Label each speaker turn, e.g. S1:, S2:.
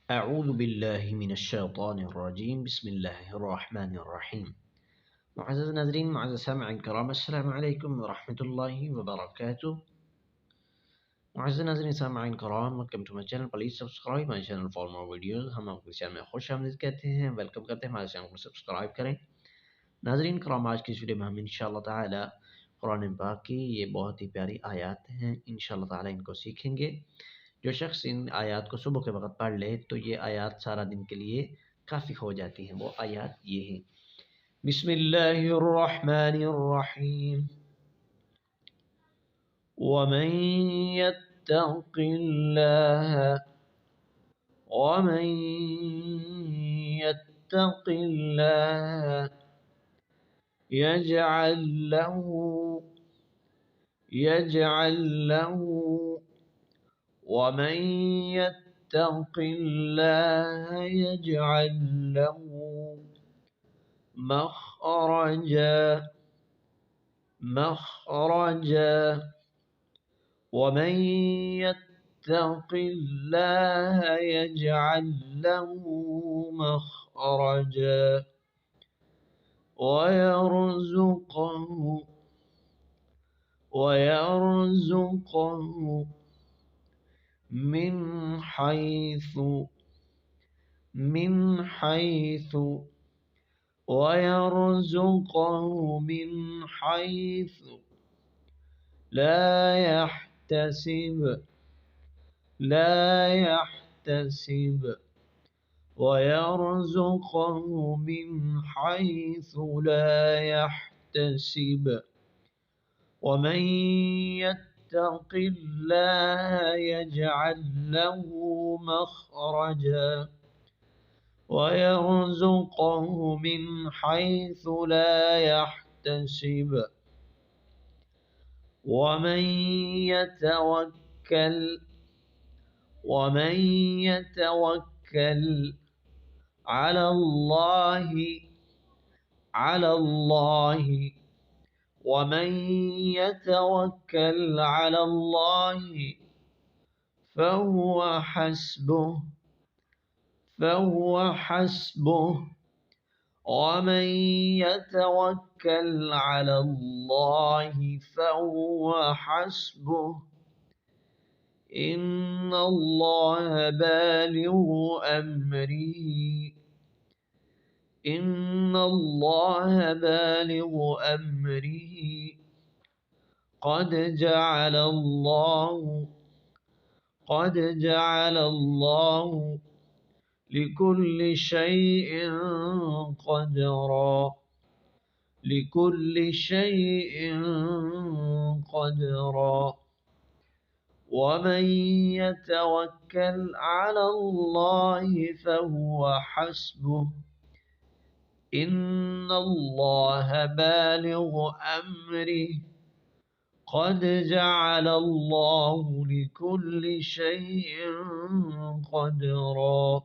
S1: अऊज़ु बिल्लाहि मिनश्शैतानिर्रजीम बिस्मिल्लाहिर्रहमानिर्रहीम। मुअज़्ज़ज़ नाज़रीन, मुअज़्ज़ज़ सामिईन किराम, अस्सलामु अलैकुम व रहमतुल्लाहि व बरकातुहू। मुअज़्ज़ज़ नाज़रीन सामिईन किराम, welcome to my channel. Please subscribe my channel for more videos. हम आपको इस चैनल में खुशामदीद कहते हैं, वेलकम करते हैं। हमारे चैनल को सब्सक्राइब करें। नाज़रीन किराम, आज की इस वीडियो में हम इंशाअल्लाह ताला कुरान पाक की ये बहुत ही प्यारी आयत हैं, इंशाअल्लाह ताला इनको सीखेंगे। जो शख्स इन आयत को सुबह के वक़्त पढ़ ले तो ये आयत सारा दिन के लिए काफ़ी हो जाती हैं। वो आयत ये है, बिस्मिल्लाहिर्रहमानिर्रहीम। वमन यत्तक़िल्लाह यजअल लहू वमन यत्तक़िल्लाह यजअल लहू मख़रजा वमन यत्तक़िल्लाह यजअल लहू मख़रजा वयरज़ुक़हु من حيث لا يحتسب ويرزقه من حيث لا يحتسب ومن يتق الله يجعل له مخرجا ويرزقه من حيث لا يحتسب ومن يتوكل على الله ومن يتوكل على الله فهو حسبه ومن يتوكل على الله فهو حسبه إن الله بالغ أمره قد جعل الله لكل شيء قدرا ومن يتوكل على الله فهو حسبه إن الله بالغ أمره قد جعل الله لكل شيء قدرا